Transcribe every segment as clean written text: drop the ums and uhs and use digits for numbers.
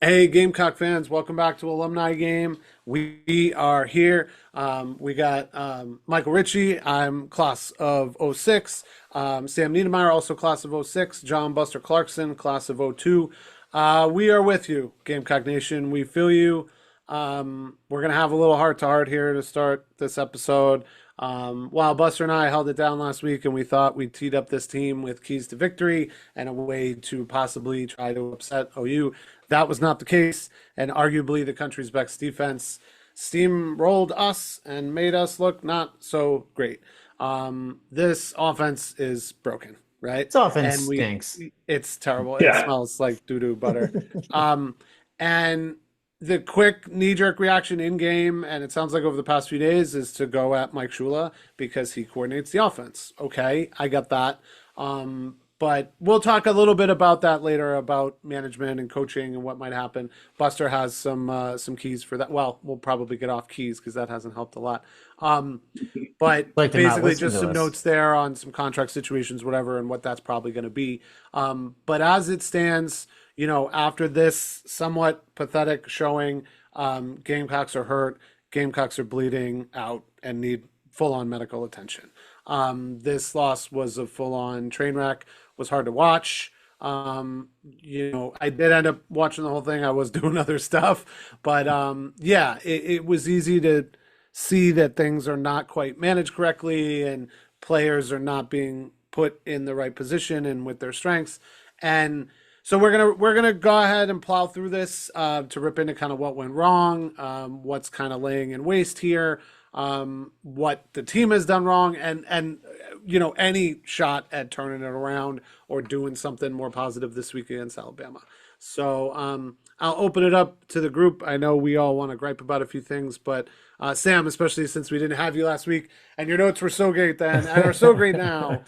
Hey, Gamecock fans, welcome back to Alumni Game. We are here. We got Michael Ritchie. I'm class of '06. Sam Niedermeyer, also class of '06. John Buster Clarkson, class of '02. We are with you, Gamecock Nation. We feel you. We're going to have a little heart-to-heart here to start this episode. While Buster and I held it down last week and we thought we teed up this team with keys to victory and a way to possibly try to upset OU, that was not the case, and arguably the country's best defense steamrolled us and made us look not so great. This offense is broken, right? This offense And stinks. it's terrible. It Yeah. smells like doo-doo butter. And the quick knee-jerk reaction in game, and it sounds like over the past few days, is to go at Mike Shula because he coordinates the offense. Okay, I got that. But we'll talk a little bit about that later, about management and coaching and what might happen. Buster has some keys for that. Well, we'll probably get off keys because that hasn't helped a lot. But Like they're not basically listening just to some us. notes there on some contract situations, whatever, and what that's probably going to be. But as it stands, after this somewhat pathetic showing, Gamecocks are hurt, Gamecocks are bleeding out and need full-on medical attention. This loss was a full-on train wreck, was hard to watch. I did end up watching the whole thing. I was doing other stuff, but yeah, it was easy to see that things are not quite managed correctly and players are not being put in the right position and with their strengths. And so we're gonna go ahead and plow through this to rip into kind of what went wrong, what's kind of laying in waste here, what the team has done wrong, and any shot at turning it around or doing something more positive this week against Alabama. So I'll open it up to the group. I know we all want to gripe about a few things, but Sam, especially since we didn't have you last week and your notes were so great then and are so great now,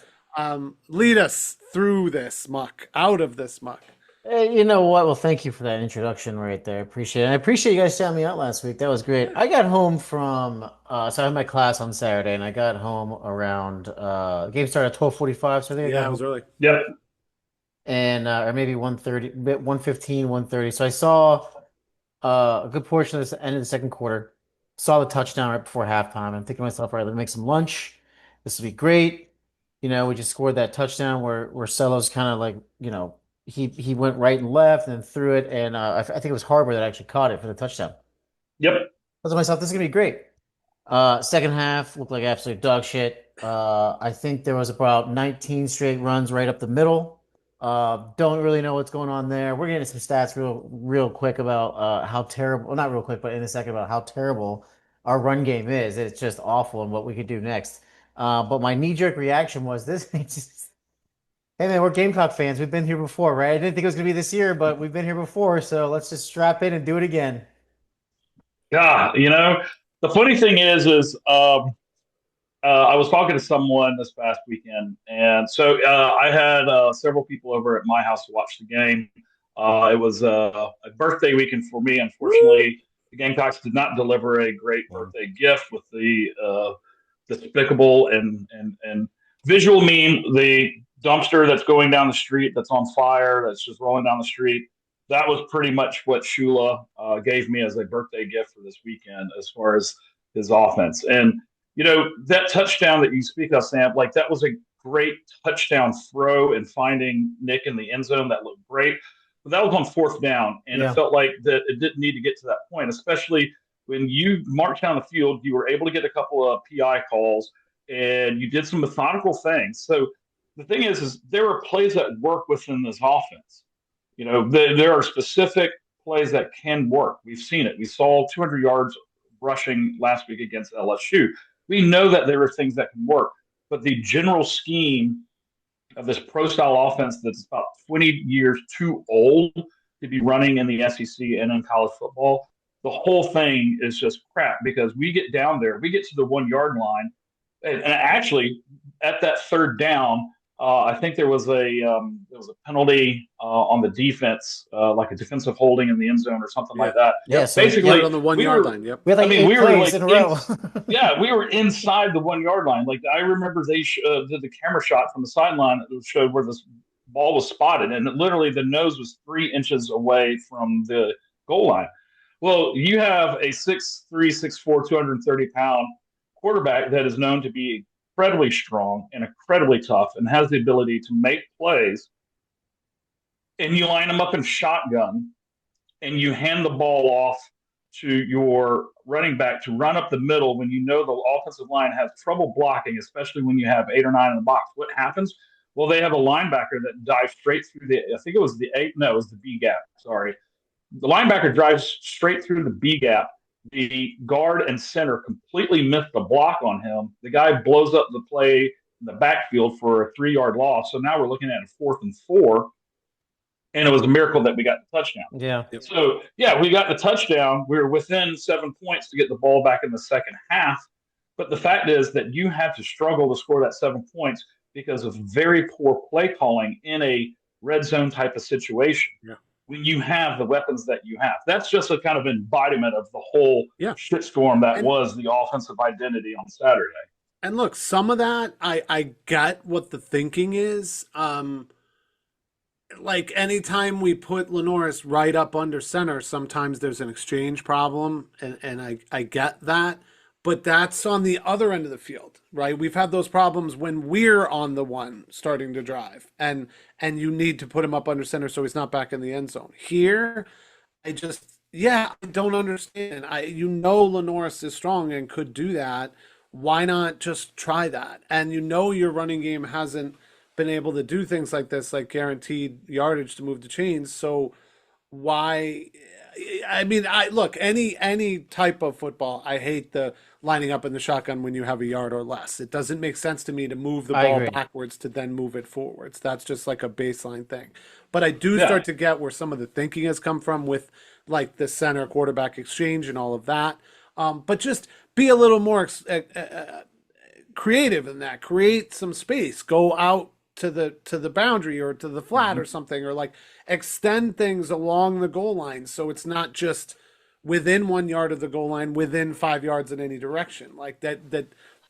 lead us through this muck, out of this muck. Hey, you know what? Well, thank you for that introduction right there. Appreciate it. I appreciate you guys shouting me out last week. That was great. I got home from so I had my class on Saturday, and I got home around game started at 12:45, so I think I Yeah, got it was home early. Yep. and or maybe 1:30, 1:15, 1:30. So I saw a good portion of the end of the second quarter. Saw the touchdown right before halftime. I'm thinking to myself, all right, let me make some lunch. This will be great. We just scored that touchdown where Sellers kind of like, he went right and left and then threw it, and I think it was Harbor that actually caught it for the touchdown. Yep. I thought to myself, this is gonna be great. Second half looked like absolute dog shit. I think there was about 19 straight runs right up the middle. Don't really know what's going on there. We're getting some stats real quick about how terrible, well, not real quick, but in a second about how terrible our run game is. It's just awful and what we could do next. But my knee-jerk reaction was this. Hey man, we're Gamecock fans. We've been here before, right? I didn't think it was gonna be this year, but we've been here before, so let's just strap in and do it again. God, the funny thing is I was talking to someone this past weekend, and so I had several people over at my house to watch the game. It was a birthday weekend for me. Unfortunately, the Gamecocks did not deliver a great birthday gift with the despicable and visual meme, the dumpster that's going down the street, that's on fire, that's just rolling down the street. That was pretty much what Shula gave me as a birthday gift for this weekend, as far as his offense. And that touchdown that you speak of, Sam, like that was a great touchdown throw and finding Nick in the end zone. That looked great. But that was on fourth down, and it Yeah. felt like that it didn't need to get to that point, especially when you marched down the field. You were able to get a couple of PI calls, and you did some methodical things. So the thing is there are plays that work within this offense. There are specific plays that can work. We've seen it. We saw 200 yards rushing last week against LSU. We know that there are things that can work, but the general scheme of this pro style offense that's about 20 years too old to be running in the SEC and in college football, the whole thing is just crap because we get down there, we get to the 1 yard line, and actually at that third down, I think there was a penalty on the defense, like a defensive holding in the end zone or something Yeah. like that. Yeah, Yep. so Basically, Yep, on the 1 yard line. Yep. we had like I mean, eight we were plays like in a row. yeah, we were inside the 1 yard line. Like I remember they did the camera shot from the sideline that showed where this ball was spotted, and literally the nose was 3 inches away from the goal line. Well, you have a 6'3", 6'4", 230-pound quarterback that is known to be incredibly strong and incredibly tough and has the ability to make plays, and you line them up in shotgun and you hand the ball off to your running back to run up the middle when you know the offensive line has trouble blocking, especially when you have 8 or 9 in the box. What happens? Well, they have a linebacker that dives straight through I think it was the 8, no, it was the B gap, sorry. The linebacker drives straight through the B gap. The guard and center completely missed the block on him. The guy blows up the play in the backfield for a 3-yard loss. So now we're looking at a 4th and 4. And it was a miracle that we got the touchdown. Yeah. So, yeah, we got the touchdown. We were within 7 points to get the ball back in the second half. But the fact is that you had to struggle to score that 7 points because of very poor play calling in a red zone type of situation. Yeah. When you have the weapons that you have. That's just a kind of embodiment of the whole shitstorm that was the offensive identity on Saturday. And look, some of that, I get what the thinking is. Like anytime we put LaNorris right up under center, sometimes there's an exchange problem, and I get that. But that's on the other end of the field, right? We've had those problems when we're on the one starting to drive, and you need to put him up under center so he's not back in the end zone. Here, I don't understand. LaNorris is strong and could do that. Why not just try that? And your running game hasn't been able to do things like this, like guaranteed yardage to move the chains. So why? I mean, look, any type of football, I hate the lining up in the shotgun when you have a yard or less. It doesn't make sense to me to move the ball backwards to then move it forwards. That's just like a baseline thing. But I do start to get where some of the thinking has come from with like the center quarterback exchange and all of that. But just be a little more creative in that. Create some space. Go out to the boundary or to the flat or something, or like extend things along the goal line so it's not just within 1 yard of the goal line, within 5 yards in any direction. Like that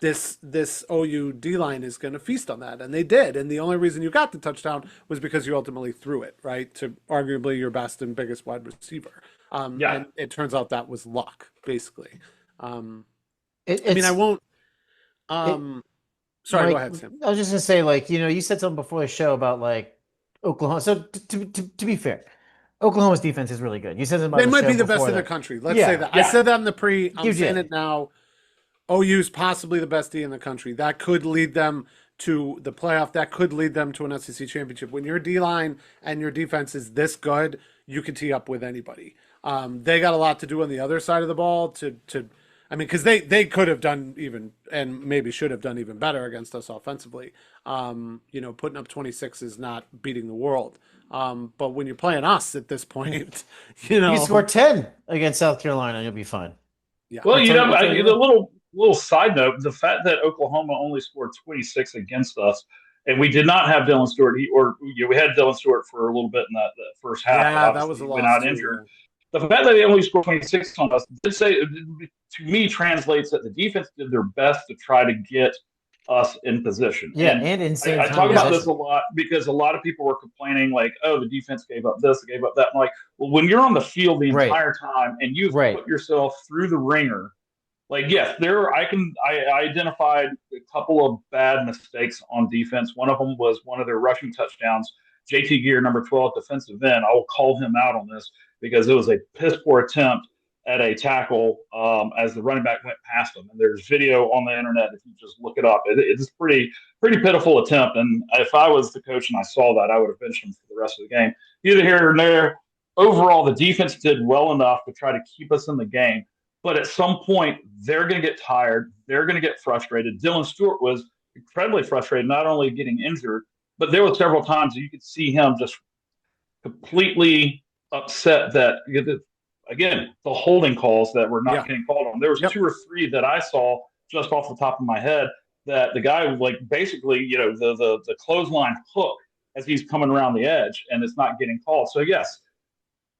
this OU D line is going to feast on that, and they did. And the only reason you got the touchdown was because you ultimately threw it right to arguably your best and biggest wide receiver. And it turns out that was luck, basically. I mean, I won't. Sorry, go ahead, Sam. I was just gonna say, like, you said something before the show about like Oklahoma. So to be fair, Oklahoma's defense is really good. You said something about they might be the best in the country. Let's say that. I said that in the pre. I'm saying it now. OU's possibly the best D in the country. That could lead them to the playoff. That could lead them to an SEC championship. When your D line and your defense is this good, you can tee up with anybody. They got a lot to do on the other side of the ball I mean, because they could have done even, and maybe should have done even better against us offensively. Putting up 26 is not beating the world. But when you're playing us at this point, you score 10 against South Carolina, you'll be fine. Yeah. Well, the little side note: the fact that Oklahoma only scored 26 against us, and we did not have Dylan Stewart. We had Dylan Stewart for a little bit in that first half. Yeah, that was a loss. Not injured. Yeah. The fact that they only scored 26 on us to me translates that the defense did their best to try to get us in position. Yeah, and insane. I talk about this a lot because a lot of people were complaining like, oh, the defense gave up this, gave up that. I'm like, well, when you're on the field the entire time and you've put yourself through the ringer, like, yes, I identified a couple of bad mistakes on defense. One of them was one of their rushing touchdowns. JT Gear, number 12, defensive end. I will call him out on this because it was a piss poor attempt at a tackle as the running back went past him. And there's video on the internet if you just look it up. It's a pretty pitiful attempt. And if I was the coach and I saw that, I would have benched him for the rest of the game. Either here or there, overall, the defense did well enough to try to keep us in the game. But at some point, they're going to get tired. They're going to get frustrated. Dylan Stewart was incredibly frustrated, not only getting injured, but there were several times you could see him just completely upset that, again, the holding calls that were not getting called on. There was 2 or 3 that I saw just off the top of my head that the guy was like basically, the clothesline hook as he's coming around the edge and it's not getting called. So, yes,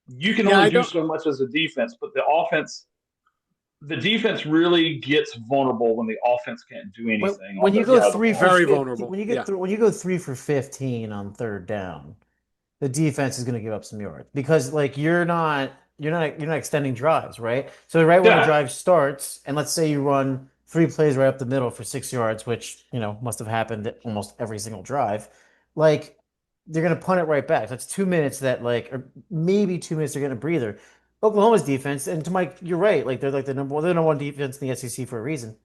you can only do so much as a defense, but the defense really gets vulnerable when the offense can't do anything. When you go 3 for very vulnerable. When you go 3 for 15 on third down, the defense is going to give up some yards because like you're not you're not extending drives, right? So right when a Yeah. drive starts, and let's say you run 3 plays right up the middle for 6 yards, which must have happened at almost every single drive, like they're gonna punt it right back. That's 2 minutes that or maybe 2 minutes they're gonna breather. Oklahoma's defense, and to Mike, you're right. Like they're like they're number one defense in the SEC for a reason.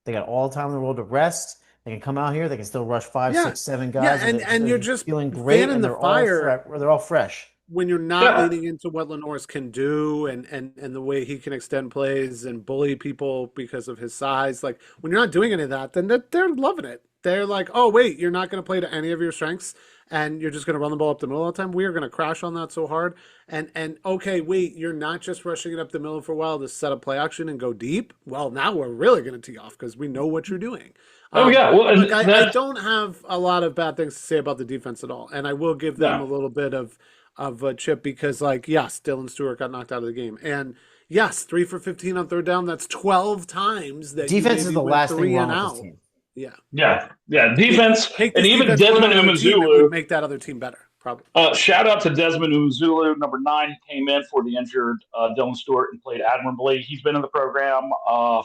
They got all the time in the world to rest. They can come out here. They can still rush five, Yeah, six, seven yeah, guys, and and you're they're just feeling great, fanning and the fire they're all fresh. when you're not Yeah. leaning into what LaNorris can do and the way he can extend plays and bully people because of his size. Like when you're not doing any of that, then they're loving it. They're like, oh wait, you're not going to play to any of your strengths, and you're just going to run the ball up the middle all the time. We are going to crash on that so hard. And okay, wait, you're not just rushing it up the middle for a while to set up play action and go deep. Well, now we're really going to tee off because we know what you're doing. Oh yeah. Well, and Look, I that's don't have a lot of bad things to say about the defense at all, and I will give them a no. little bit of a chip because, like, yes, Dylan Stewart got knocked out of the game, and yes, 3 for 15 on third down. That's 12 times that you Defense is maybe the went last thing three wrong and with this out. team. Yeah, Yeah. Defense, take and this even defense for Desmond another team, it would Umazulu. make that other team better, probably. Shout out to Desmond Umazulu, number 9. He came in for the injured Dylan Stewart and played admirably. He's been in the program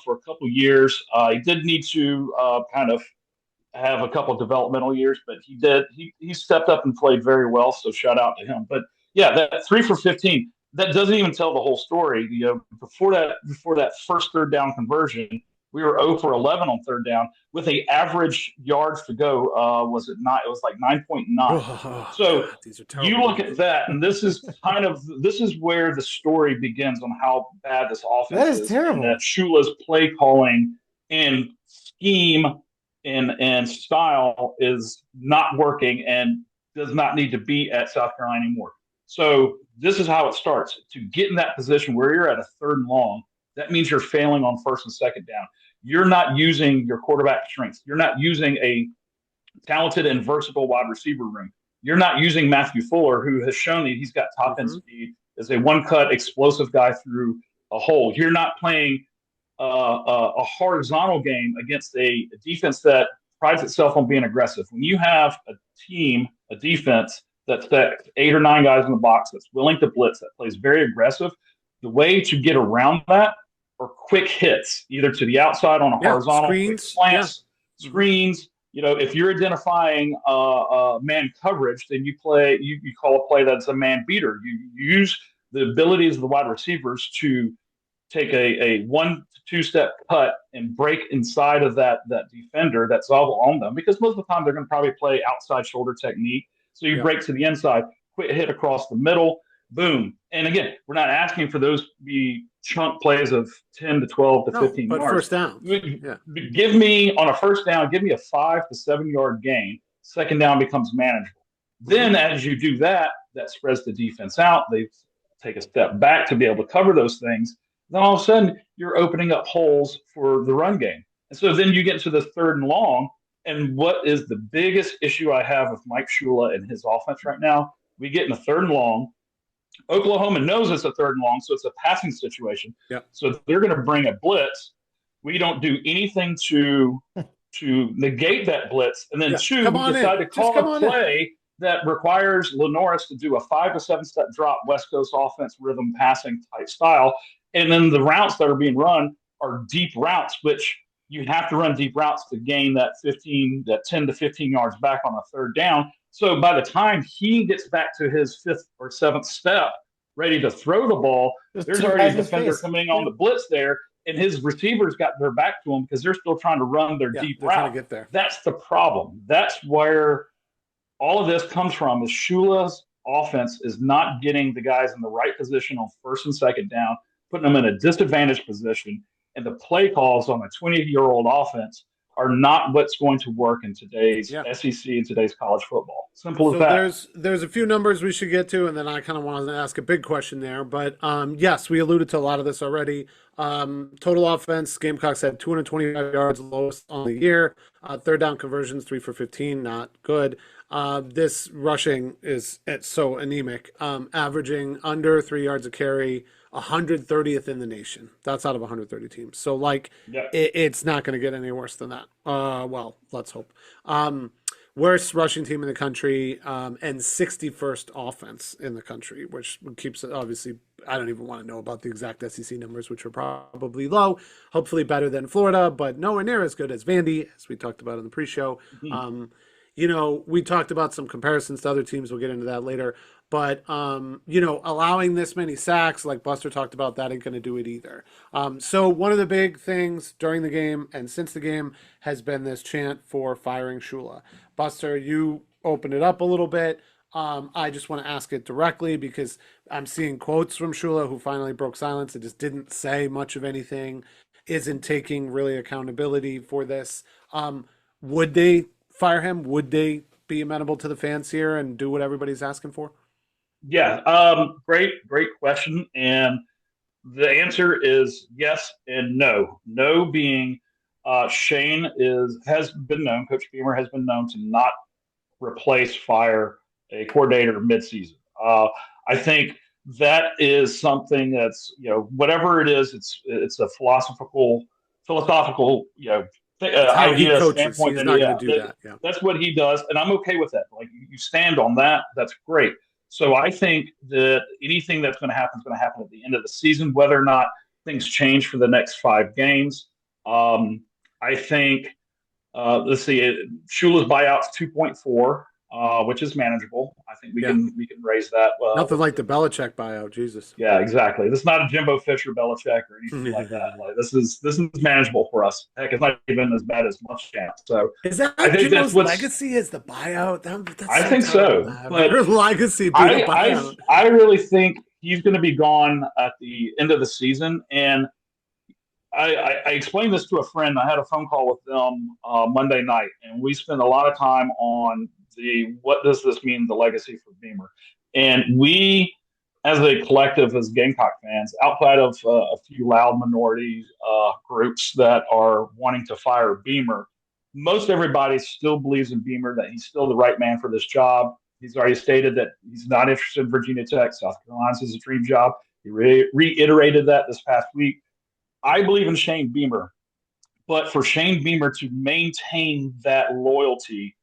for a couple years. He did need to kind of have a couple of developmental years, but he did. He stepped up and played very well. So shout out to him. But yeah, that 3 for 15 that doesn't even tell the whole story. Before that first third down conversion, we were 0 for 11 on third down with a average yards to go. Was it not? It was like 9.9. Oh, So God, these are you terrible. look at that, and this is where the story begins on how bad this That offense is is, and that terrible. Shula's play calling and scheme and style is not working and does not need to be at South Carolina anymore. So this is how it starts. To get in that position where you're at a third and long, that means you're failing on first and second down. You're not using your quarterback strengths. You're not using a talented and versatile wide receiver room. You're not using Matthew Fuller, who has shown that he's got top end Mm-hmm. speed as a one cut explosive guy through a hole. You're not playing a horizontal game against a defense that prides itself on being aggressive. When you have a team, a defense that's 8 or 9 guys in the box that's willing to blitz, that plays very aggressive, the way to get around that are quick hits, either to the outside on a Yeah, horizontal, quick screens. slants, Yeah. screens. If you're identifying man coverage, then you call a play that's a man beater. You use the abilities of the wide receivers to take a 1 to 2 step cut and break inside of that defender that's all on them, because most of the time they're going to probably play outside shoulder technique. So you Yeah. break to the inside, quick hit across the middle, boom. And again, we're not asking for those to be chunk plays of 10 to 12 to No, 15 but yards. first downs. Yeah. Give me on a first down, give me a 5 to 7 yard gain. Second down becomes manageable. Then as you do that, that spreads the defense out. They take a step back to be able to cover those things. Then all of a sudden you're opening up holes for the run game. And so then you get to the third and long. And what is the biggest issue I have with Mike Shula and his offense right now? We get in the third and long. Oklahoma knows it's a third and long, so it's a passing situation. Yeah. So they're going to bring a blitz. We don't do anything to negate that blitz, and then Yeah. two, Come we on decide in. to Just come call a on in. play that requires LaNorris to do a 5 to 7 step drop, West Coast offense rhythm passing type style, and then the routes that are being run are deep routes, which you have to run deep routes to gain that 10 to 15 yards back on a third down. So by the time he gets back to his 5th or 7th step, ready to throw the ball, there's two already guys a in his defender face. coming on the blitz there, and his receivers got their back to him because they're still trying to run their Yeah, deep they're trying route. to get there. That's the problem. That's where all of this comes from. Is Shula's offense is not getting the guys in the right position on first and second down, putting them in a disadvantaged position, and the play calls on a 20-year-old offense are not what's going to work in today's Yeah. SEC and today's college football. Simple as So that. there's a few numbers we should get to, and then I kind of wanted to ask a big question there. But yes, we alluded to a lot of this already. Total offense, Gamecocks had 225 yards, lowest on the year. Third down conversions, 3 for 15, not good. This rushing it's so anemic, averaging under 3 yards a carry, 130th in the nation. That's out of 130 teams. So Yep. it's not going to get any worse than that. Well, let's hope. worst rushing team in the country, and 61st offense in the country, which keeps it obviously. I don't even want to know about the exact SEC numbers, which are probably low. Hopefully better than Florida, but nowhere near as good as Vandy, as we talked about in the pre-show. We talked about some comparisons to other teams. We'll get into that later. But, allowing this many sacks, like Buster talked about, that ain't going to do it either. So one of the big things during the game and since the game has been this chant for firing Shula. Buster, you opened it up a little bit. I just want to ask it directly because I'm seeing quotes from Shula, who finally broke silence and just didn't say much of anything, isn't taking really accountability for this. Would they fire him? Would they be amenable to the fans here and do what everybody's asking for? Yeah, great question. And the answer is yes and no. No being Shane has been known, Coach Beamer has been known to not fire a coordinator midseason. I think that is something that's, whatever it is, it's a philosophical, How he idea coaches. standpoint. He's not going to do that. Yeah. That's what he does, and I'm okay with that. Like, you stand on that, that's great. So I think that anything that's going to happen is going to happen at the end of the season, whether or not things change for the next 5 games. I think, let's see, Shula's buyout's 2.4, which is manageable. I think we can raise that. Nothing like the Belichick buyout, Jesus. Yeah, exactly. This is not a Jimbo Fisher Belichick or anything like that. Like, this is manageable for us. Heck, it's not even as bad as Muschamp. So is that Jimbo's legacy? Is the buyout? I think so. But her legacy being a buyout. I really think he's going to be gone at the end of the season. And I explained this to a friend. I had a phone call with them Monday night, and we spent a lot of time on what does this mean, the legacy for Beamer. And we, as a collective, as Gamecock fans, outside of a few loud minority groups that are wanting to fire Beamer, most everybody still believes in Beamer, that he's still the right man for this job. He's already stated that he's not interested in Virginia Tech. South Carolina's his dream job. He reiterated that this past week. I believe in Shane Beamer, but for Shane Beamer to maintain that loyalty,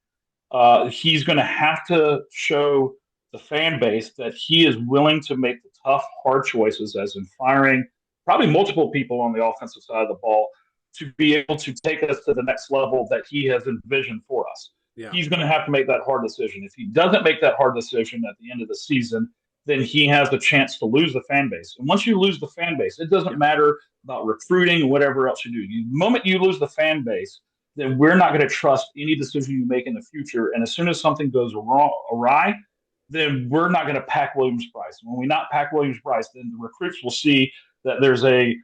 he's going to have to show the fan base that he is willing to make the tough, hard choices, as in firing probably multiple people on the offensive side of the ball, to be able to take us to the next level that he has envisioned for us. Yeah. He's going to have to make that hard decision. If he doesn't make that hard decision at the end of the season, then he has a chance to lose the fan base. And once you lose the fan base, it doesn't matter about recruiting and whatever else you do. The moment you lose the fan base, then we're not going to trust any decision you make in the future. And as soon as something goes awry, then we're not going to pack Williams-Brice. When we not pack Williams-Brice, then the recruits will see that there's a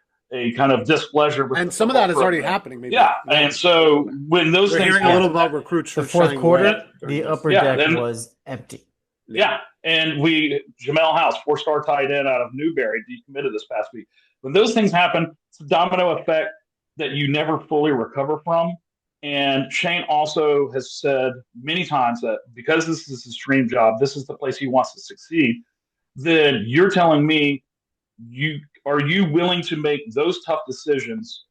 kind of displeasure. And some of that is already happening. Maybe. Yeah. And so when those things hearing a little about recruits, the fourth quarter, the upper deck was empty. Yeah. And Jamel House, 4-star tight end out of Newberry, decommitted this past week. When those things happen, it's a domino effect that you never fully recover from. And Shane also has said many times that because this is his dream job, this is the place he wants to succeed, then you're telling me, are you willing to make those tough decisions,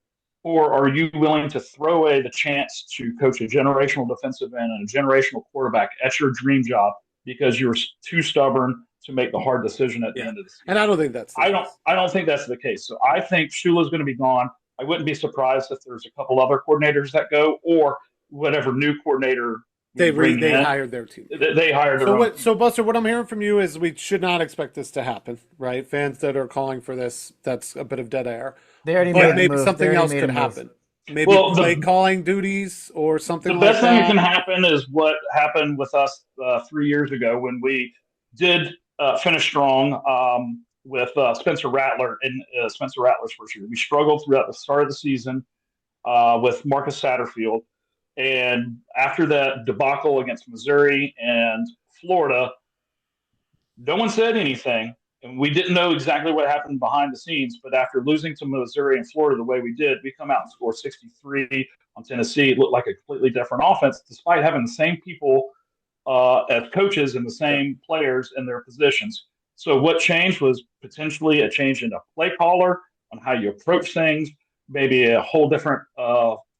or are you willing to throw away the chance to coach a generational defensive end and a generational quarterback at your dream job because you're too stubborn to make the hard decision at the end of the season? And I don't think that's I don't think that's the case. So I think Shula's going to be gone. I wouldn't be surprised if there's a couple other coordinators that go, or whatever new coordinator they hired their team. They hired their own. So Buster, what I'm hearing from you is we should not expect this to happen, right? Fans that are calling for this, that's a bit of dead air. They already made maybe something else could happen. Maybe play calling duties or something like that. The best thing that can happen is what happened with us 3 years ago when we did finish strong with Spencer Rattler in Spencer Rattler's first year. We struggled throughout the start of the season with Marcus Satterfield. And after that debacle against Missouri and Florida, no one said anything. And we didn't know exactly what happened behind the scenes. But after losing to Missouri and Florida the way we did, we come out and score 63 on Tennessee. It looked like a completely different offense, despite having the same people as coaches and the same players in their positions. So what changed was potentially a change in a play caller on how you approach things, maybe a whole different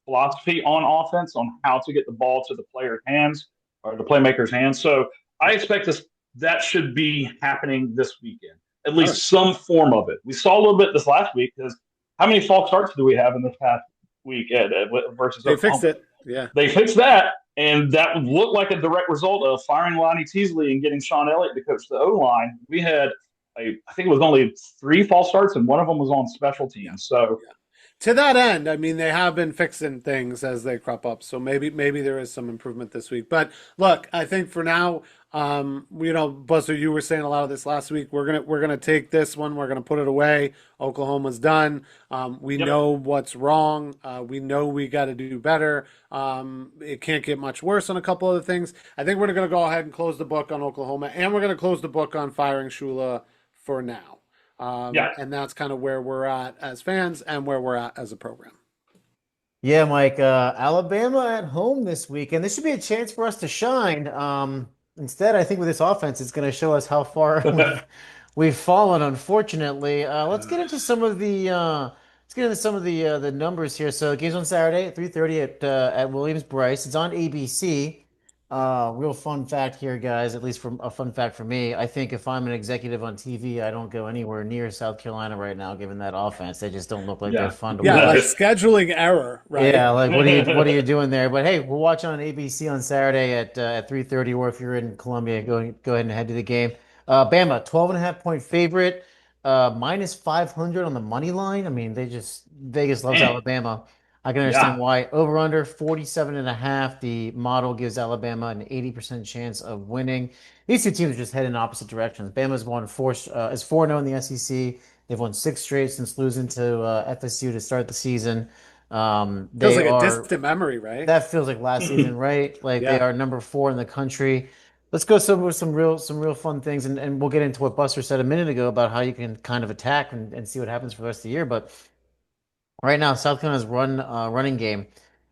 philosophy on offense on how to get the ball to the player's hands. or the playmakers' hands. So I expect that should be happening this weekend, at All right. least some form of it. We saw a little bit this last week because how many false starts do we have in this past week versus They Oklahoma? fixed it. Yeah. They fixed that, and that would look like a direct result of firing Lonnie Teasley and getting Sean Elliott to coach the O line. We had, I think it was only 3 false starts, and one of them was on special teams. So, to that end, I mean, they have been fixing things as they crop up. So maybe there is some improvement this week. But look, I think for now, Buster, you were saying a lot of this last week. We're gonna take this one. We're gonna put it away. Oklahoma's done. We know what's wrong. We know we got to do better. It can't get much worse on a couple other things. I think we're gonna go ahead and close the book on Oklahoma, and we're gonna close the book on firing Shula for now. And that's kind of where we're at as fans and where we're at as a program. Yeah, Mike, Alabama at home this week, and this should be a chance for us to shine. Instead, I think with this offense, it's going to show us how far we've fallen, unfortunately. Let's get into some of the numbers here. So, game's on Saturday at 3:30 at Williams-Brice. It's on ABC. Real fun fact here, guys, at least from a fun fact for me. I think if I'm an executive on TV, I don't go anywhere near South Carolina right now, given that offense. They just don't look like they're fun to watch. Yeah, like scheduling error, right? Yeah, like what are you doing there? But hey, we're watching on ABC on Saturday at 3:30, or if you're in Columbia, go ahead and head to the game. Bama, 12.5 point favorite, minus 500 on the money line. I mean, Vegas loves Alabama. I can understand why. Over under 47.5. The model gives Alabama an 80% chance of winning. These two teams are just heading in opposite directions. Bama's won is 4-0 in the SEC. They've won 6 straight since losing to FSU to start the season. Feels like a distant memory, right? That feels like last season, right? Like they are number 4 in the country. Let's go with some real fun things, and we'll get into what Buster said a minute ago about how you can kind of attack and see what happens for the rest of the year. But right now, South Carolina's running game.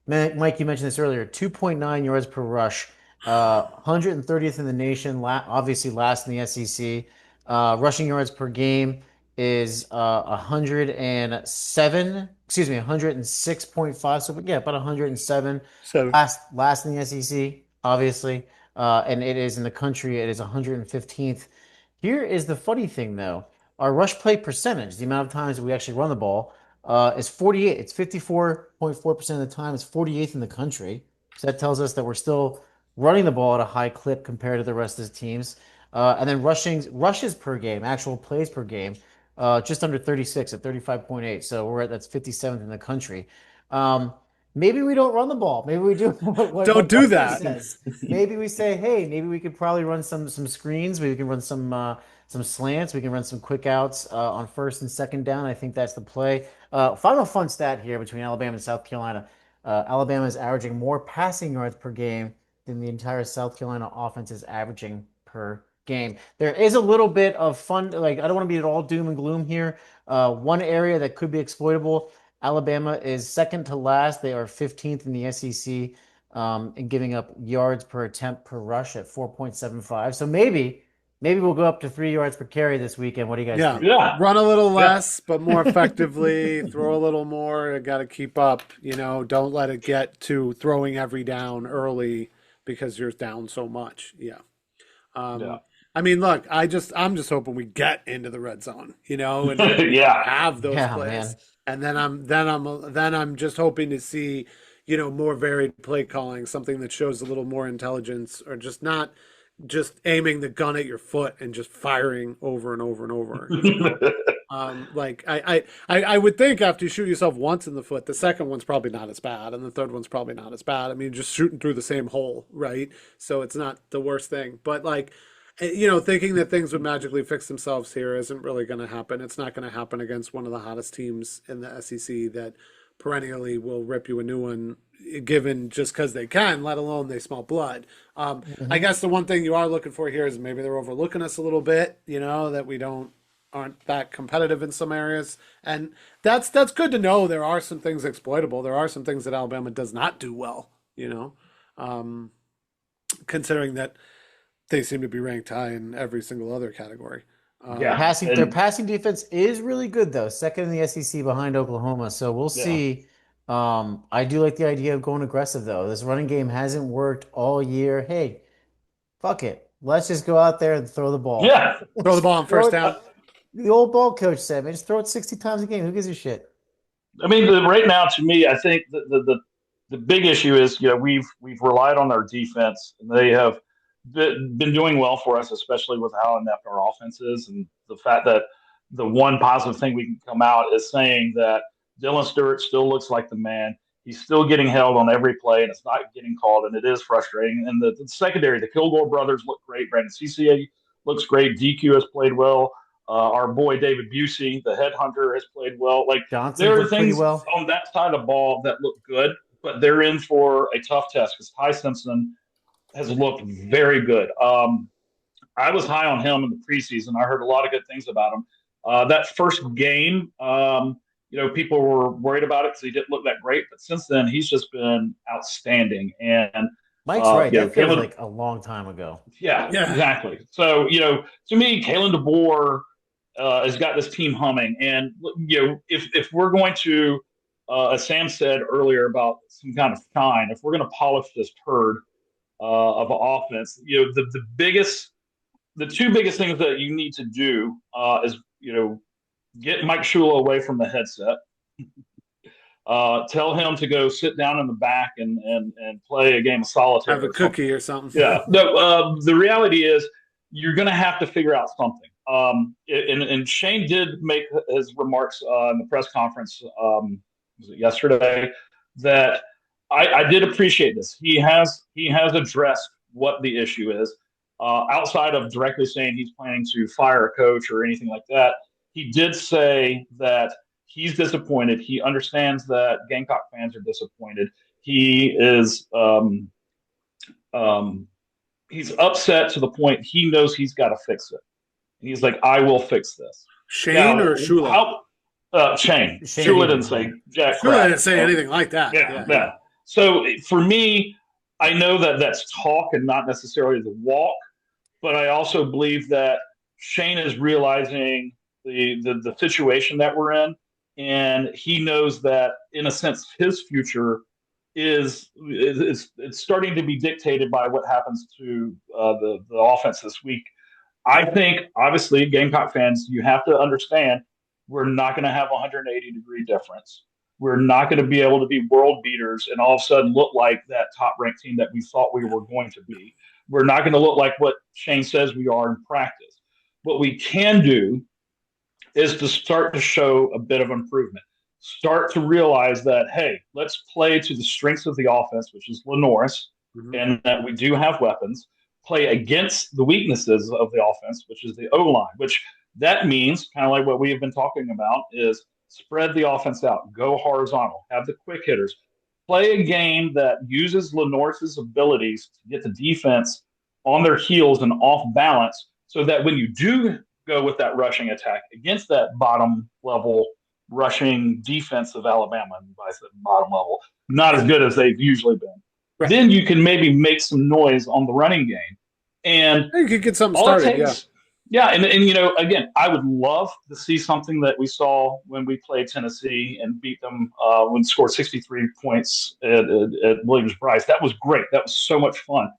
Mike, you mentioned this earlier. 2.9 yards per rush, 130th in the nation. Obviously, last in the SEC. Rushing yards per game is 107. Excuse me, 106.5. So yeah, about 107. So Last in the SEC, obviously, and it is in the country. It is 115th. Here is the funny thing, though. Our rush play percentage, the amount of times that we actually run the ball, is 48. It's 54.4% of the time. It's 48th in the country. So that tells us that we're still running the ball at a high clip compared to the rest of the teams. And then rushes per game, actual plays per game, just under 36 at 35.8. So that's 57th in the country. Maybe we don't run the ball. Maybe we do. Don't do that. Says. Maybe we say, hey, maybe we could probably run some screens. Maybe we can run some slants. We can run some quick outs on first and second down. I think that's the play. Final fun stat here between Alabama and South Carolina. Alabama is averaging more passing yards per game than the entire South Carolina offense is averaging per game. There is a little bit of fun. Like, I don't want to be at all doom and gloom here. One area that could be exploitable. Alabama is second to last. They are 15th in the SEC in giving up yards per attempt per rush at 4.75. So maybe we'll go up to 3 yards per carry this weekend. What do you guys think? Run a little less, but more effectively. Throw a little more. Got to keep up. Don't let it get to throwing every down early because you're down so much. I mean, look, I'm just hoping we get into the red zone, and have those plays. Man. And then I'm just hoping to see, more varied play calling, something that shows a little more intelligence, or just not just aiming the gun at your foot and just firing over and over and over. Like I would think after you shoot yourself once in the foot, the second one's probably not as bad, and the third one's probably not as bad. I mean, just shooting through the same hole, right? So it's not the worst thing. But thinking that things would magically fix themselves here isn't really going to happen. It's not going to happen against one of the hottest teams in the SEC that perennially will rip you a new one, given just because they can, let alone they smell blood. I guess the one thing you are looking for here is maybe they're overlooking us a little bit, that we aren't that competitive in some areas. And that's good to know. There are some things exploitable. There are some things that Alabama does not do well, considering that they seem to be ranked high in every single other category. Their passing defense is really good, though. Second in the SEC behind Oklahoma. So we'll see I do like the idea of going aggressive though. This running game hasn't worked all year. Hey, fuck it. Let's just go out there and throw the ball. Yeah. Throw the Just ball on throw first it. down. The old ball coach said, man, just throw it 60 times a game. Who gives a shit? I mean, right now, to me, I think the big issue is, we've relied on our defense, and they have been doing well for us, especially with how inept our offense is, and the fact that the one positive thing we can come out is saying that Dylan Stewart still looks like the man. He's still getting held on every play, and it's not getting called, and it is frustrating. And the secondary, the Kilgore brothers look great. Brandon CCA looks great. DQ has played well. Our boy David Busey, the headhunter, has played well. Like, Johnson's there are looked pretty things well. on that side of the ball that look good, but they're in for a tough test because Ty Simpson has looked very good. I was high on him in the preseason. I heard a lot of good things about him. That first game, people were worried about it because he didn't look that great, but since then he's just been outstanding. And Mike's right. That feels Kalen, like a long time ago. yeah, Yeah. exactly. So, to me, Kalen DeBoer has got this team humming. And, if we're going to, as Sam said earlier about some kind of shine, if we're going to polish this turd of offense, the two biggest things that you need to do is, get Mike Shula away from the headset. Tell him to go sit down in the back and play a game of solitaire. Have a cookie or something. Yeah. No, the reality is you're going to have to figure out something. And Shane did make his remarks in the press conference, was it yesterday, that I did appreciate this. He has addressed what the issue is. Outside of directly saying he's planning to fire a coach or anything like that, he did say that he's disappointed. He understands that Gamecock fans are disappointed. He is he's upset to the point he knows he's got to fix it. He's like, I will fix this. Shane or Shula? Shane. Shane Shula didn't didn't say jack Shula crap. didn't say anything like that. Yeah. So for me, I know that that's talk and not necessarily the walk, but I also believe that Shane is realizing the situation that we're in, and he knows that in a sense his future is it's starting to be dictated by what happens to the offense this week. I think obviously Gamecock fans, you have to understand we're not going to have a 180-degree difference. We're not going to be able to be world beaters and all of a sudden look like that top-ranked team that we thought we were going to be. We're not going to look like what Shane says we are in practice. What we can do is to start to show a bit of improvement. Start to realize that, hey, let's play to the strengths of the offense, which is LaNorris, and that we do have weapons. Play against the weaknesses of the offense, which is the O-line, which that means, kind of like what we have been talking about, is spread the offense out, go horizontal, have the quick hitters, play a game that uses LaNorris's abilities to get the defense on their heels and off balance so that when you do go with that rushing attack against that bottom level rushing defense of Alabama, and I said bottom level, not as good as they've usually been. Right. Then you can maybe make some noise on the running game. And you could get something started, yeah, and again, I would love to see something that we saw when we played Tennessee and beat them when scored 63 points at Williams-Brice. That was great. That was so much fun.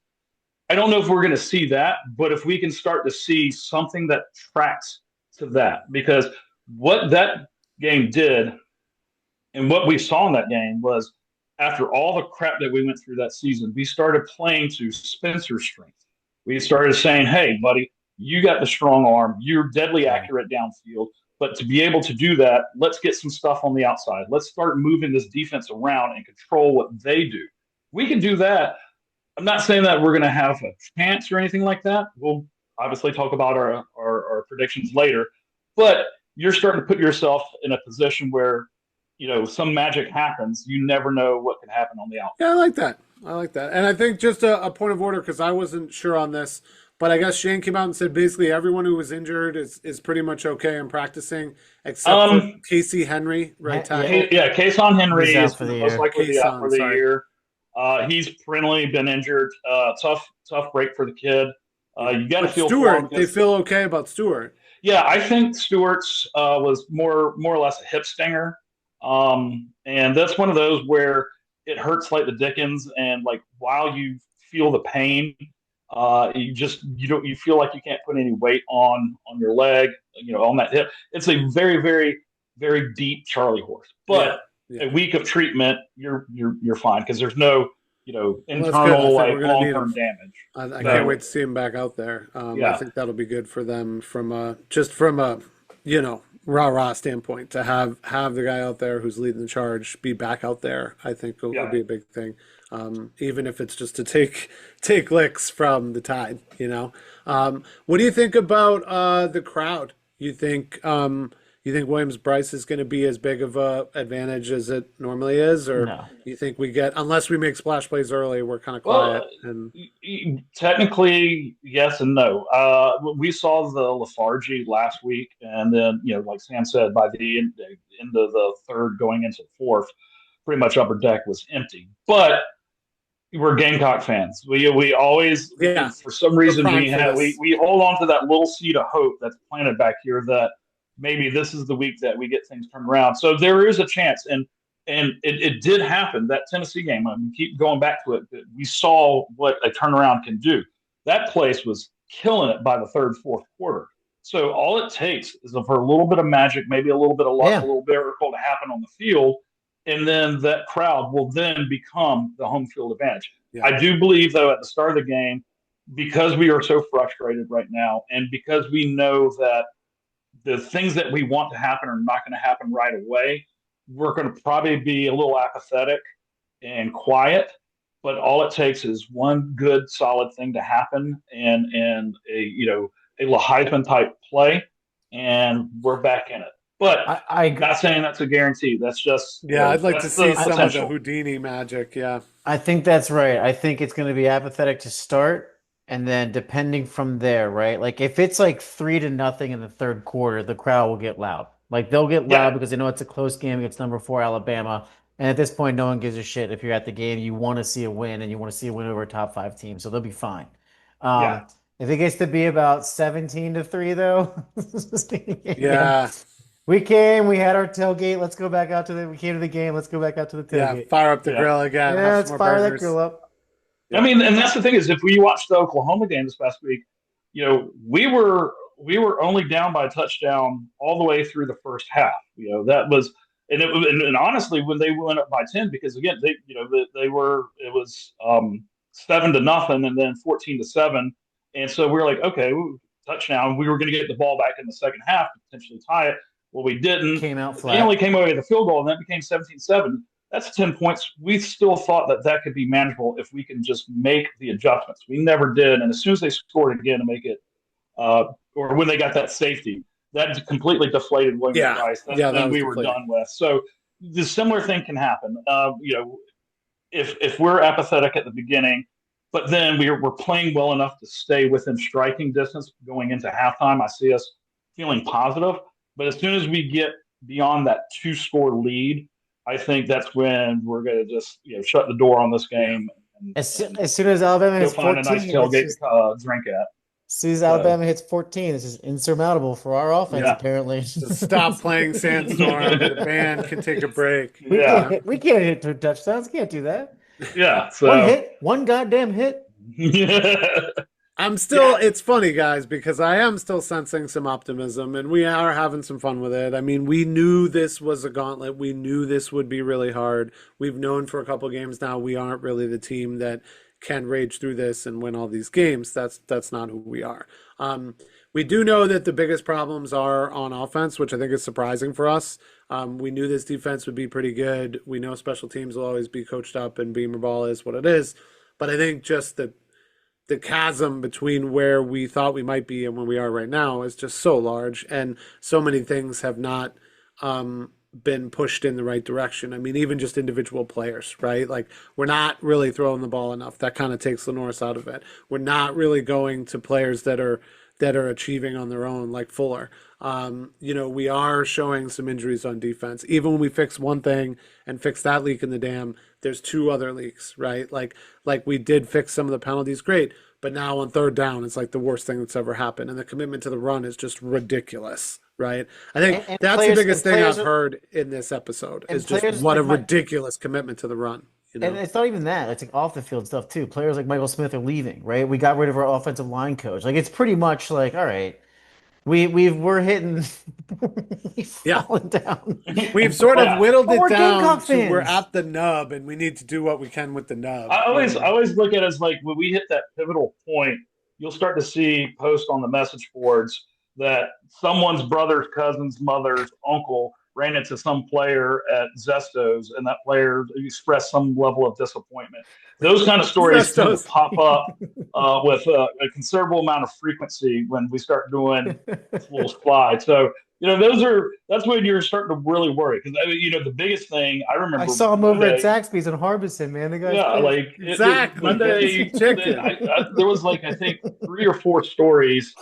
I don't know if we're going to see that, but if we can start to see something that tracks to that, because what that game did and what we saw in that game was after all the crap that we went through that season, we started playing to Spencer's strength. We started saying, hey, buddy, you got the strong arm. You're deadly accurate downfield. But to be able to do that, let's get some stuff on the outside. Let's start moving this defense around and control what they do. We can do that. I'm not saying that we're going to have a chance or anything like that. We'll obviously talk about our predictions later. But you're starting to put yourself in a position where, some magic happens. You never know what can happen on the outside. Yeah, I like that. And I think just a point of order, because I wasn't sure on this, but I guess Shane came out and said basically everyone who was injured is pretty much okay in practicing, except for Casey Henry, right tackle. Yeah, Kason Henry is most likely out for the year. He's perennially been injured. Tough break for the kid. You got to feel Stewart. They feel okay about Stewart. Yeah, I think Stewart's was more or less a hip stinger. And that's one of those where it hurts like the Dickens, and like while you feel the pain, you feel like you can't put any weight on your leg, on that hip. It's a very, very, very deep Charlie horse. Yeah. But Yeah. a week of treatment, you're fine because there's no Well, that's good. I internal think like we're gonna need long-term him. damage. I So can't wait to see him back out there. I yeah, think that'll be good for them from a rah-rah standpoint to have the guy out there who's leading the charge be back out there. I think will yeah. be a big thing. Even if it's just to take licks from the Tide. What do you think about the crowd? You think Williams-Brice is going to be as big of a advantage as it normally is, or No. you think unless we make splash plays early, we're kind of quiet Well, and technically, yes and no. We saw the lethargy last week, and then like Sam said, by the end of the third, going into the fourth, pretty much upper deck was empty. But we're Gamecock fans. We always, yeah, for some we're reason, primed for we this. we hold on to that little seed of hope that's planted back here that maybe this is the week that we get things turned around. So there is a chance, and it did happen that Tennessee game. I mean, keep going back to it. We saw what a turnaround can do. That place was killing it by the third, fourth quarter. So all it takes is for a little bit of magic, maybe a little bit of luck, a Yeah. little miracle to happen on the field, and then that crowd will then become the home field advantage. Yeah, I do believe, though, at the start of the game, because we are so frustrated right now, and because we know that the things that we want to happen are not going to happen right away, we're going to probably be a little apathetic and quiet. But all it takes is one good, solid thing to happen, and a Heisman type play, and we're back in it. But I not saying that's a guarantee. That's just yeah. I'd like to that's see the some of the potential. Houdini magic. Yeah, I think that's right. I think it's going to be apathetic to start, and then depending from there, right? Like if it's like 3-0 in the third quarter, the crowd will get loud. Like they'll get Yeah, loud because they know it's a close game against number 4 Alabama. And at this point, no one gives a shit. If you're at the game, you want to see a win, and you want to see a win over a top 5 team, so they'll be fine. yeah. If it gets to be about 17-3, though, yeah. yeah, We came, we had our tailgate. We came to the game. Let's go back out to the yeah. tailgate. Fire up the Yeah. grill again. Yeah, Have let's some more fire that burgers. grill up. I Yeah, mean, and that's the thing is, if we watched the Oklahoma game this past week, we were only down by a touchdown all the way through the first half. That was, and honestly, when they went up by 10, because again, it was 7-0, and then 14-7, and so we were like, okay, touchdown. We were going to get the ball back in the second half, potentially tie it. Well, we didn't. Came out They only flat. came away with a field goal, and that became 17-7. That's 10 points. We still thought that could be manageable if we can just make the adjustments. We never did. And as soon as they scored again to make it, or when they got that safety, that completely deflated yeah, Williams-Brice. yeah. That Then was we were deflating. done with. So the similar thing can happen. If we're apathetic at the beginning, but then we're playing well enough to stay within striking distance going into halftime, I see us feeling positive. But as soon as we get beyond that 2-score lead, I think that's when we're going to just shut the door on this Yeah, game and, As soon as Alabama go hits find a nice 14, it's tailgate just to drink at. as soon as So Alabama hits 14, it's just insurmountable for our offense, yeah, apparently. just stop playing Sandstorm. The band can take a break. We yeah, can't hit, we can't hit 2 touchdowns. Can't do that. yeah. One So hit, one goddamn hit. yeah, It's funny, guys, because I am still sensing some optimism and we are having some fun with it. I mean, we knew this was a gauntlet. We knew this would be really hard. We've known for a couple games now we aren't really the team that can rage through this and win all these games. That's not who we are. We do know that the biggest problems are on offense, which I think is surprising for us. We knew this defense would be pretty good. We know special teams will always be coached up and Beamer ball is what it is. But I think just the chasm between where we thought we might be and where we are right now is just so large, and so many things have not been pushed in the right direction. I mean, even just individual players, right? Like we're not really throwing the ball enough. That kind of takes LaNorris out of it. We're not really going to players that are achieving on their own, like Fuller. We are showing some injuries on defense. Even when we fix one thing and fix that leak in the dam, there's 2 other leaks, right? Like we did fix some of the penalties, great, but now on third down, it's like the worst thing that's ever happened, and the commitment to the run is just ridiculous, right? I think And that's players, the biggest and thing players I've are, heard in this episode and is just players what like a my, ridiculous commitment to the run, you and know? it's not even that. It's like off the field stuff too. Players like Michael Smith are leaving, right? We got rid of our offensive line coach. Like it's pretty much like, all right, we're hitting, we've Yeah. fallen down. We've sort of Yeah. whittled But it we're down Gamecock to we're fans. at the nub and we need to do what we can with the nub. I always look at it as like when we hit that pivotal point, you'll start to see posts on the message boards that someone's brother's cousin's mother's uncle ran into some player at Zesto's and that player expressed some level of disappointment. Those kind of stories tend to Zesto's. pop up with a considerable amount of frequency when we start doing full slide. So that's when you're starting to really worry because the biggest thing I I remember saw him over at Monday. Zaxby's in Harbison, man. The guy's Yeah, pissed. like Exactly. Monday, Chicken. there was like I think 3 or 4 stories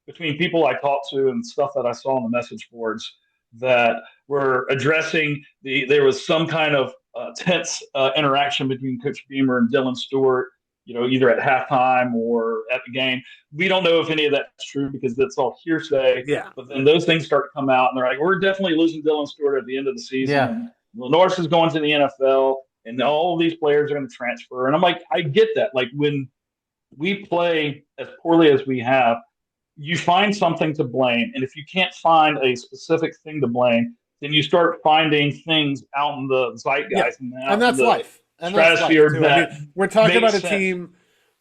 between people I talked to and stuff that I saw on the message boards that were addressing there was some kind of tense interaction between Coach Beamer and Dylan Stewart, either at halftime or at the game. We don't know if any of that's true because that's all hearsay. Yeah. But then those things start to come out, and they're like, "We're definitely losing Dylan Stewart at the end of the season." Yeah. And LaNorris is going to the NFL, and all of these players are going to transfer. And I'm like, I get that. Like when we play as poorly as we have, you find something to blame. And if you can't find a specific thing to blame, then you start finding things out in the zeitgeist and that's life. And that's life stratosphere too. that I mean, we're talking makes about a sense. team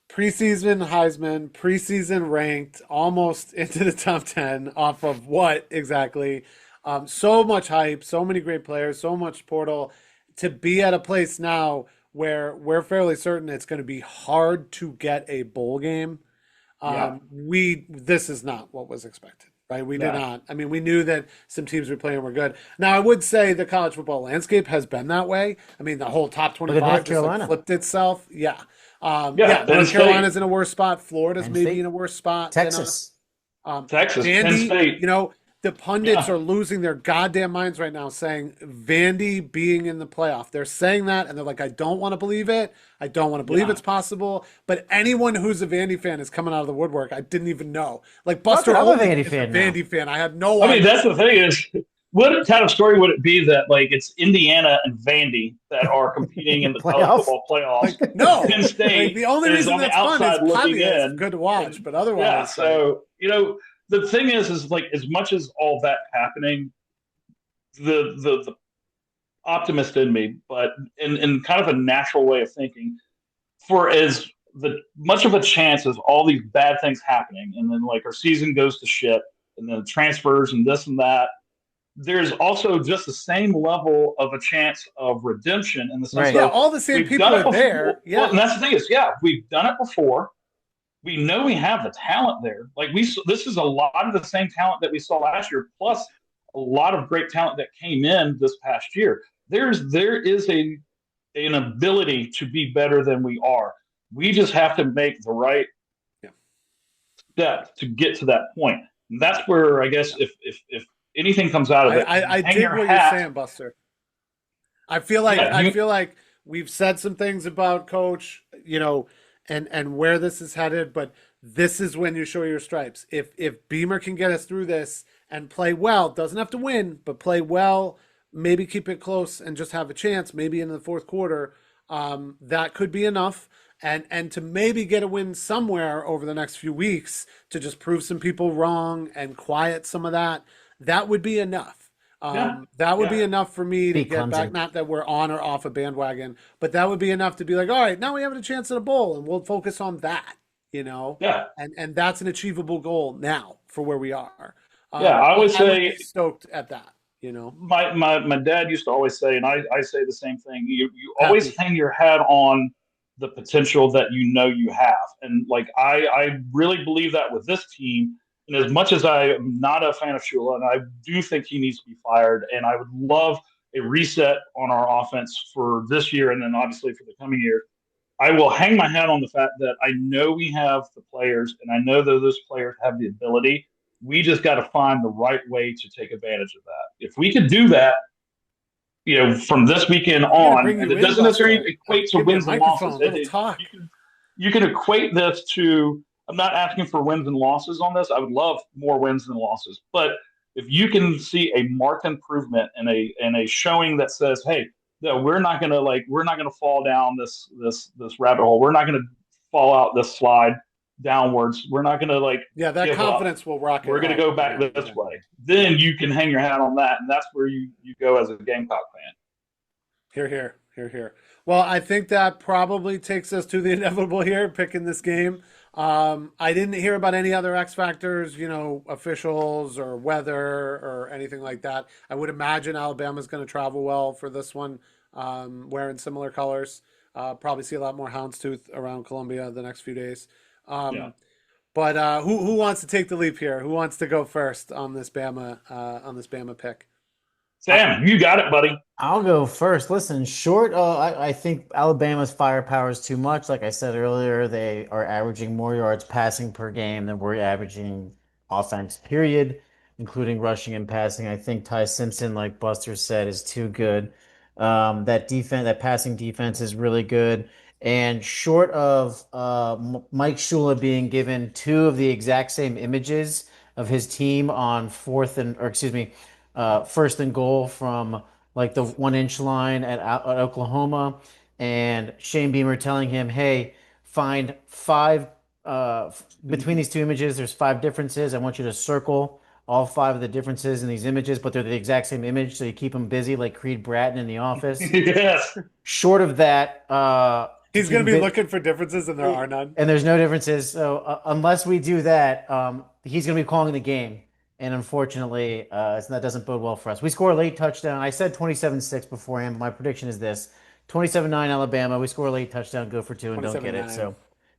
preseason Heisman, preseason ranked, almost into the top 10 off of what exactly? So much hype, so many great players, so much portal to be at a place now where we're fairly certain it's going to be hard to get a bowl game. This is not what was expected, right? We did not. I mean, we knew that some teams we playing were good. Now, I would say the college football landscape has been that way. I mean, the whole top 25 just like flipped itself. Yeah. North Carolina's in a worse spot. Florida's maybe in a worse spot. Texas. Texas, Vandy, Penn State. the pundits are losing their goddamn minds right now saying Vandy being in the playoff. They're saying that, and they're like, I don't want to believe it. I don't want to believe it's possible. But anyone who's a Vandy fan is coming out of the woodwork. I didn't even know. Like Buster I'm a Olney Vandy is fan a now. Vandy fan. I had no I idea. mean, that's the thing is, what kind of story would it be that like it's Indiana and Vandy that are competing in the college Playoffs? football playoffs? Like, no. Penn State Like, the only is reason on the that's fun is outside looking probably it's in. good to watch, but otherwise, Yeah, so the thing is like as much as all that happening, the optimist in me, but in kind of a natural way of thinking, for as much of a chance as all these bad things happening, and then like our season goes to shit, and then transfers and this and that, there's also just the same level of a chance of redemption in the sense Right. yeah, of all the same we've people done it are before. there. Yeah. Well, and that's the thing is, we've done it before. We know we have the talent there. Like this is a lot of the same talent that we saw last year, plus a lot of great talent that came in this past year. There is an ability to be better than we are. We just have to make the right step to get to that point. And that's where I guess if anything comes out of it, I hang dig your what hat. you're saying, Buster. I feel like we've said some things about Coach, and where this is headed, but this is when you show your stripes. If Beamer can get us through this and play well, doesn't have to win, but play well, maybe keep it close and just have a chance, maybe in the fourth quarter, that could be enough. And to maybe get a win somewhere over the next few weeks to just prove some people wrong and quiet some of that would be enough. That would be enough for me to get back. Not that we're on or off a bandwagon, but that would be enough to be like, all right, now we have a chance at a bowl, and we'll focus on that. Yeah. And that's an achievable goal now for where we are. I always would say be stoked at that. My dad used to always say, and I say the same thing. You always hang your hat on the potential that you have, and like I really believe that with this team. And as much as I am not a fan of Shula, and I do think he needs to be fired, and I would love a reset on our offense for this year and then obviously for the coming year, I will hang my hat on the fact that I know we have the players, and I know that those players have the ability. We just got to find the right way to take advantage of that. If we could do that, from this weekend on, and it doesn't necessarily equate to wins and losses. You can equate this to, I'm not asking for wins and losses on this. I would love more wins than losses. But if you can see a marked improvement and a showing that says, hey, no, we're not gonna fall down this rabbit hole. We're not gonna fall out this slide downwards. We're not gonna that give confidence up. will rocket. We're gonna go back this way. Then you can hang your hat on that, and that's where you go as a Gamecock fan. Here. Well, I think that probably takes us to the inevitable here, picking this game. I didn't hear about any other X factors, officials or weather or anything like that. I would imagine Alabama's going to travel well for this one, wearing similar colors. Probably see a lot more houndstooth around Columbia the next few days. But who wants to take the leap here? Who wants to go first on this Bama pick? Sam, you got it, buddy. I'll go first. Listen, short. I think Alabama's firepower is too much. Like I said earlier, they are averaging more yards passing per game than we're averaging offense, period, including rushing and passing. I think Ty Simpson, like Buster said, is too good. That passing defense is really good. And short of Mike Shula being given two of the exact same images of his team on first and goal from like the 1 inch line at Oklahoma, and Shane Beamer telling him, "Hey, find five between these two images. There's 5 differences. I want you to circle all 5 of the differences in these images, but they're the exact same image, so you keep them busy like Creed Bratton in The Office." Yes. Short of that, he's going to be looking for differences, and there are none. And there's no differences. So unless we do that, he's going to be calling the game. And unfortunately, that doesn't bode well for us. We score a late touchdown. I said 27-6 beforehand, but my prediction is this: 27-9 Alabama. We score a late touchdown, go for 2, and don't get it. So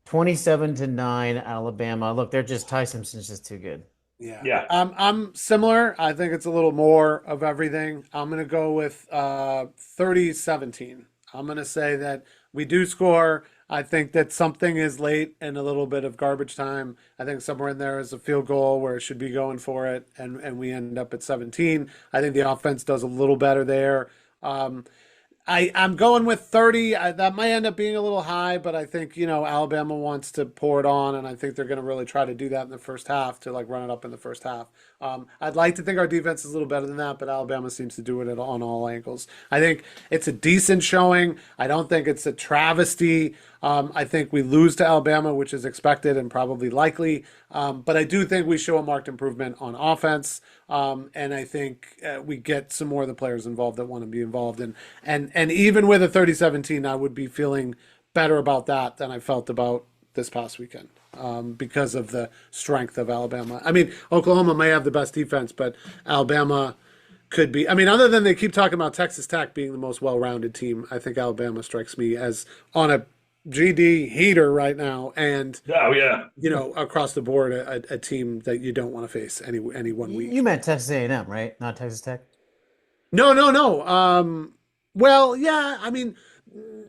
27-9 Alabama. Look, Ty Simpson's just too good. Yeah. I'm similar. I think it's a little more of everything. I'm going to go with 30-17. I'm going to say that we do score. I think that something is late and a little bit of garbage time. I think somewhere in there is a field goal where it should be going for it, and we end up at 17. I think the offense does a little better there. I'm going with 30. That might end up being a little high, but I think, Alabama wants to pour it on, and I think they're going to really try to do that in the first half to run it up in the first half. I'd like to think our defense is a little better than that, but Alabama seems to do it on all angles. I think it's a decent showing. I don't think it's a travesty. I think we lose to Alabama, which is expected and probably likely. But I do think we show a marked improvement on offense. And I think we get some more of the players involved that want to be involved. And even with a 30-17, I would be feeling better about that than I felt about this past weekend, because of the strength of Alabama. I mean, Oklahoma may have the best defense, but Alabama could be. I mean, other than they keep talking about Texas Tech being the most well-rounded team, I think Alabama strikes me as on a GD heater right now, and across the board, a team that you don't want to face any 1 week. You meant Texas A&M, right? Not Texas Tech? No. Well, yeah. I mean,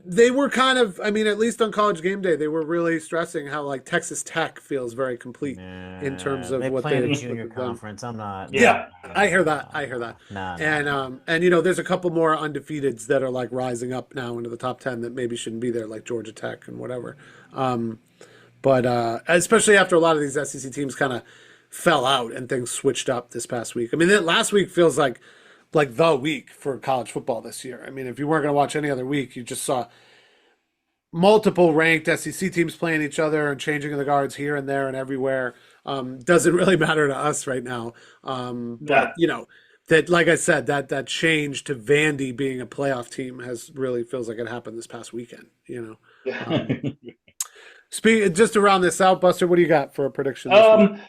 they were kind of. I mean, at least on College Game Day, they were really stressing how Texas Tech feels very complete in terms of what play they in a junior conference. I'm not. Yeah, I hear that. Nah. And there's a couple more undefeateds that are rising up now into the top 10 that maybe shouldn't be there, like Georgia Tech and whatever. But especially after a lot of these SEC teams kind of fell out and things switched up this past week. I mean, last week feels like the week for college football this year. I mean, if you weren't going to watch any other week, you just saw multiple ranked SEC teams playing each other and changing of the guards here and there and everywhere. Doesn't really matter to us right now. But that, like I said, that change to Vandy being a playoff team feels like it happened this past weekend. Just to round this out, Buster, what do you got for a prediction this week?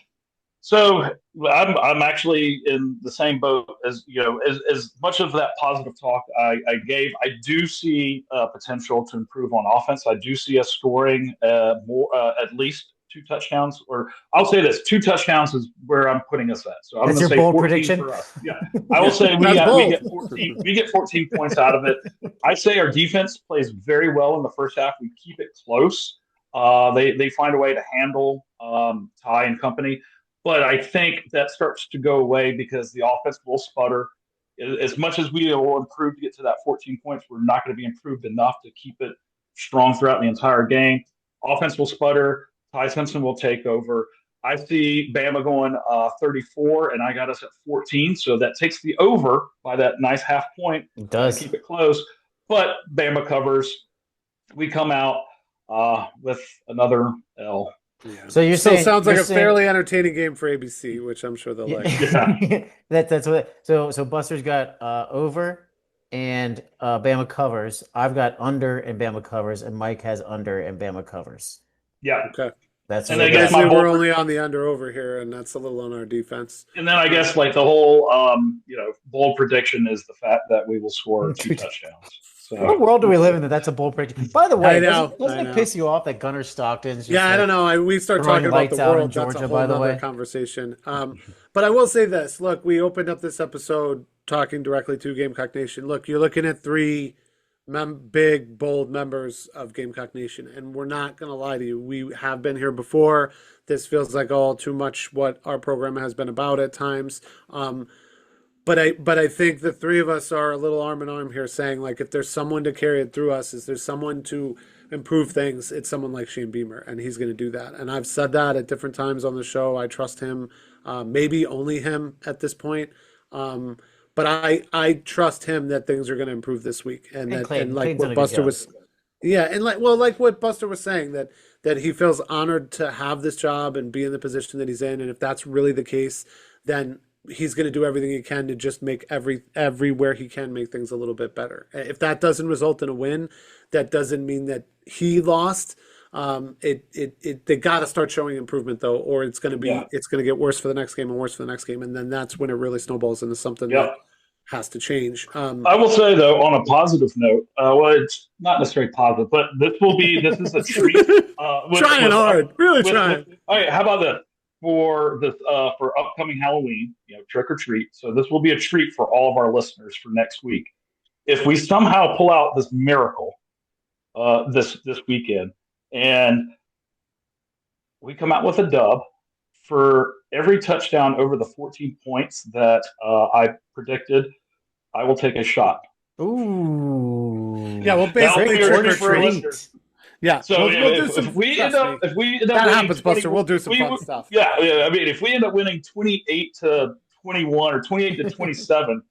So I'm actually in the same boat as as much of that positive talk I gave. I do see potential to improve on offense. I do see us scoring more, at least 2 touchdowns, or I'll say this: 2 touchdowns is where I'm putting us at. So I'm going to say bold 14 prediction for us. Yeah, I will say we get 14. We get 14 points out of it. I say our defense plays very well in the first half. We keep it close. They find a way to handle Ty and company. But I think that starts to go away because the offense will sputter. As much as we will improve to get to that 14 points, we're not going to be improved enough to keep it strong throughout the entire game. Offense will sputter. Ty Simpson will take over. I see Bama going 34, and I got us at 14. So that takes the over by that nice half point. It does. Keep it close. But Bama covers. We come out with another L. Yeah. So you're saying sounds like you're a saying- fairly entertaining game for ABC, which I'm sure they'll like. Yeah. That's what. So Buster's got over and Bama covers. I've got under and Bama covers, and Mike has under and Bama covers. Yeah. Okay. That's And what I we guess got. my Basically, we're bold- only on the under over here, and that's a little on our defense. And then I guess like the whole bold prediction is the fact that we will score 2 touchdowns. What So world do we live in that that's a bold prediction? By the way, I know, doesn't I it know. piss you off that Gunnar Stockton's just Yeah, I like- don't know. We start throwing talking about the lights out in world. That's a Georgia, whole by the other way. conversation. But I will say this. Look, we opened up this episode talking directly to Gamecock Nation. Look, you're looking at 3 big, bold members of Gamecock Nation, and we're not going to lie to you. We have been here before. This feels like all too much what our program has been about at times. But I think the 3 of us are a little arm in arm here saying, like, if there's someone to carry it through us, is there's someone to improve things, it's someone like Shane Beamer, and he's going to do that. And I've said that at different times on the show. I trust him, maybe only him at this point. But I trust him that things are going to improve this week. And that, Clayton- and like Clayton's done what a good Buster job. was, yeah, and like what Buster was saying, that he feels honored to have this job and be in the position that he's in. And if that's really the case, then he's going to do everything he can to just make everywhere he can make things a little bit better. If that doesn't result in a win, that doesn't mean that he lost. They got to start showing improvement though, or it's going to get worse for the next game and worse for the next game, and then that's when it really snowballs into something that has to change. I will say though, on a positive note, well, it's not necessarily positive, but this is a treat. Trying hard, really trying. All right, how about this? For this for upcoming Halloween, trick or treat. So this will be a treat for all of our listeners for next week. If we somehow pull out this miracle this weekend, and we come out with a dub for every touchdown over the 14 points that I predicted, I will take a shot. Ooh. Yeah, well, basically That'll trick be a or treat for our treat. listeners. Yeah, So we'll do some. if we trust end me. up That winning happens, Buster. 20 We'll do some fun stuff. Yeah, I mean, if we end up winning 28-21 or 28-27,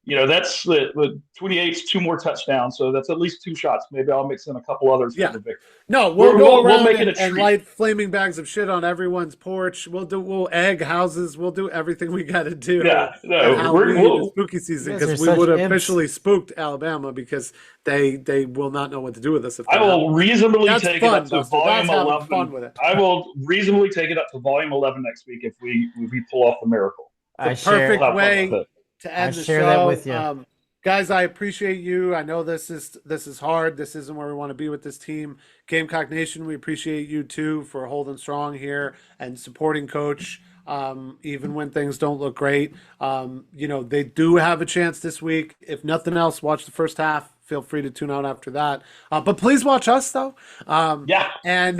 that's the 28's 2 more touchdowns, so that's at least 2 shots. Maybe I'll mix in a couple others Yeah. for the victory. No, we'll go we'll around make it a and treat. light flaming bags of shit on everyone's porch. We'll egg houses. We'll do everything we got to do. Yeah, no, at Halloween and we'll spooky season, You guys because are we such would have imps. officially spooked Alabama, because they will not know what to do with us if I that will happens. reasonably That's take fun, it up to Buster. volume That's having 11. fun with it. I will reasonably take it up to volume 11 next week if we pull off the miracle. I perfect We'll have fun way with it. to end I the share show. that with you. Guys, I appreciate you. I know this is hard. This isn't where we want to be with this team. Gamecock Nation, we appreciate you too for holding strong here and supporting Coach, even when things don't look great. They do have a chance this week. If nothing else, watch the first half. Feel free to tune out after that. But please watch us though. Yeah. And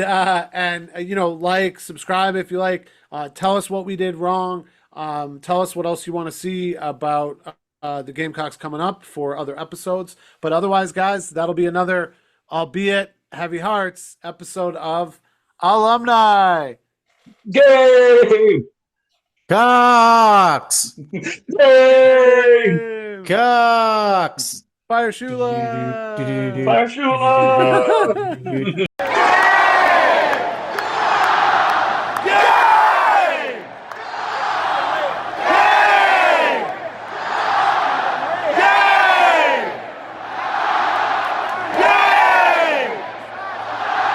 like, subscribe if you like. Tell us what we did wrong. Tell us what else you want to see about the Gamecocks coming up for other episodes. But otherwise, guys, that'll be another, albeit heavy hearts, episode of Alumni. Game! Cox. Game! Cox. Fire Shula. Fire Shula!